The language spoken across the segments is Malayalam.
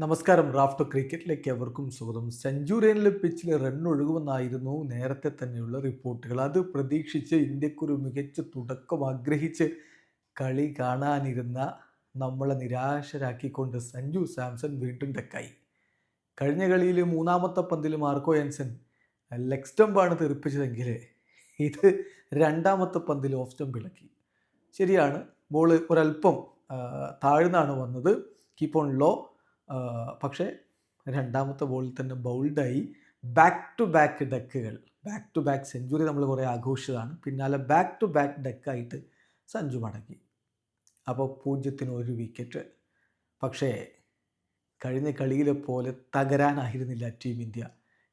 നമസ്കാരം. റാഫ്റ്റോ ക്രിക്കറ്റിലേക്ക് എവർക്കും സ്വാഗതം. സെഞ്ചുറിയനിലെ പിച്ചിൽ റൺ ഒഴുകുമെന്നായിരുന്നു നേരത്തെ തന്നെയുള്ള റിപ്പോർട്ടുകൾ. അത് പ്രതീക്ഷിച്ച് ഇന്ത്യക്കൊരു മികച്ച തുടക്കം ആഗ്രഹിച്ച് കളി കാണാനിരുന്ന നമ്മളെ നിരാശരാക്കിക്കൊണ്ട് സഞ്ജു സാംസൺ വീണ്ടും ഡെക്കായി. കഴിഞ്ഞ കളിയിൽ മൂന്നാമത്തെ പന്തിൽ മാർക്കോ യാൻസൺ ലെഗ് സ്റ്റമ്പാണ് തെറിപ്പിച്ചതെങ്കിൽ ഇത് രണ്ടാമത്തെ പന്തിൽ ഓഫ് സ്റ്റമ്പ് ഇളക്കി. ശരിയാണ്, ബോൾ ഒരല്പം താഴ്ന്നാണ് വന്നത്, കീപ്പ് ഓൺ ലോ. പക്ഷേ രണ്ടാമത്തെ ബോളിൽ തന്നെ ബൗൾഡായി. ബാക്ക് ടു ബാക്ക് ഡെക്കുകൾ, ബാക്ക് ടു ബാക്ക് സെഞ്ചുറി നമ്മൾ കുറേ ആഘോഷിച്ചതാണ്. പിന്നാലെ ബാക്ക് ടു ബാക്ക് ഡെക്കായിട്ട് സഞ്ജു മടങ്ങി. അപ്പോൾ 0-1 വിക്കറ്റ്. പക്ഷേ കഴിഞ്ഞ കളിയിലെ പോലെ തകരാനായിരുന്നില്ല ടീം ഇന്ത്യ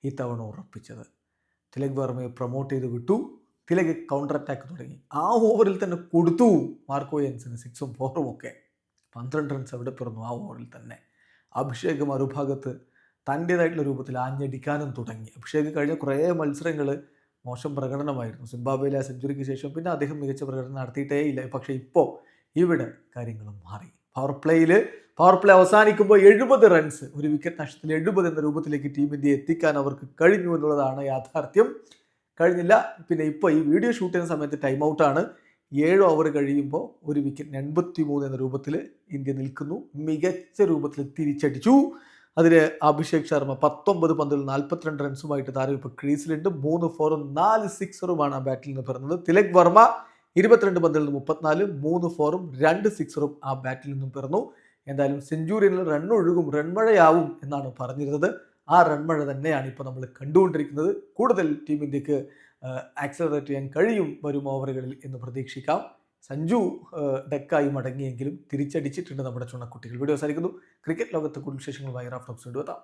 ഇത്തവണ ഉറപ്പിച്ചത്. തിലക് വർമ്മയെ പ്രൊമോട്ട് ചെയ്ത് വിട്ടു. തിലക് കൗണ്ടർ അറ്റാക്ക് തുടങ്ങി. ആ ഓവറിൽ തന്നെ കൊടുത്തു മാർക്കോ യാൻസന് 6ഉം 4ഉം ഒക്കെ. 12 റൺസ് എവിടെ പിറന്നു ആ ഓവറിൽ തന്നെ. അഭിഷേക് മറുഭാഗത്ത് തൻ്റേതായിട്ടുള്ള രൂപത്തിൽ ആഞ്ഞടിക്കാനും തുടങ്ങി. അഭിഷേക് കഴിഞ്ഞ കുറേ മത്സരങ്ങൾ മോശം പ്രകടനമായിരുന്നു. സിംബാബ്വേയിലെ സെഞ്ചുറിക്ക് ശേഷം പിന്നെ അദ്ദേഹം മികച്ച പ്രകടനം നടത്തിയിട്ടേ ഇല്ല. പക്ഷേ ഇപ്പോൾ ഇവിടെ കാര്യങ്ങളും മാറി. പവർ പ്ലേ അവസാനിക്കുമ്പോൾ 70 റൺസ്, ഒരു വിക്കറ്റ് നഷ്ടത്തിൽ 70 എന്ന രൂപത്തിലേക്ക് ടീം ഇന്ത്യയെ എത്തിക്കാൻ അവർക്ക് കഴിഞ്ഞു എന്നുള്ളതാണ് യാഥാർത്ഥ്യം. കഴിഞ്ഞില്ല. പിന്നെ ഇപ്പോൾ ഈ വീഡിയോ ഷൂട്ട് ചെയ്യുന്ന സമയത്ത് ടൈം ഔട്ടാണ്. 7 ഓവർ കഴിയുമ്പോൾ ഒരു വിക്കറ്റിന് 83 എന്ന രൂപത്തിൽ ഇന്ത്യ നിൽക്കുന്നു. മികച്ച രൂപത്തിൽ തിരിച്ചടിച്ചു. അതിൽ അഭിഷേക് ശർമ്മ 19 പന്തിൽ 42 റൺസുമായിട്ട് താരം ഇപ്പോൾ ക്രീസിലുണ്ട്. 3 4ഉം 4 6ഉമാണ് ആ ബാറ്റിൽ നിന്ന് പിറന്നത്. തിലക് വർമ്മ 22 പന്തിൽ നിന്ന് 34, 3 4ഉം 2 6ഉം ആ ബാറ്റിൽ നിന്നും പിറന്നു. എന്തായാലും സെഞ്ചുറിയനിൽ റണ്ണൊഴുകും, റൺമഴയാവും എന്നാണ് പറഞ്ഞിരുന്നത്. ആ റൺമഴ തന്നെയാണ് ഇപ്പോൾ നമ്മൾ കണ്ടുകൊണ്ടിരിക്കുന്നത്. കൂടുതൽ ടീം ഇന്ത്യക്ക് ആക്സലറേറ്റ് ചെയ്യാൻ കഴിയും വരും ഓവറുകളിൽ എന്ന് പ്രതീക്ഷിക്കാം. സഞ്ജു ഡെക്കായി മടങ്ങിയെങ്കിലും തിരിച്ചടിച്ചിട്ടുണ്ട് നമ്മുടെ ചുണക്കുട്ടികൾ. വീഡിയോ അവസാനിക്കുന്നു. ക്രിക്കറ്റ് ലോകത്തെ കൂടുതൽ വിശേഷങ്ങളുമായി റാഫ്റ്റോ എത്താം.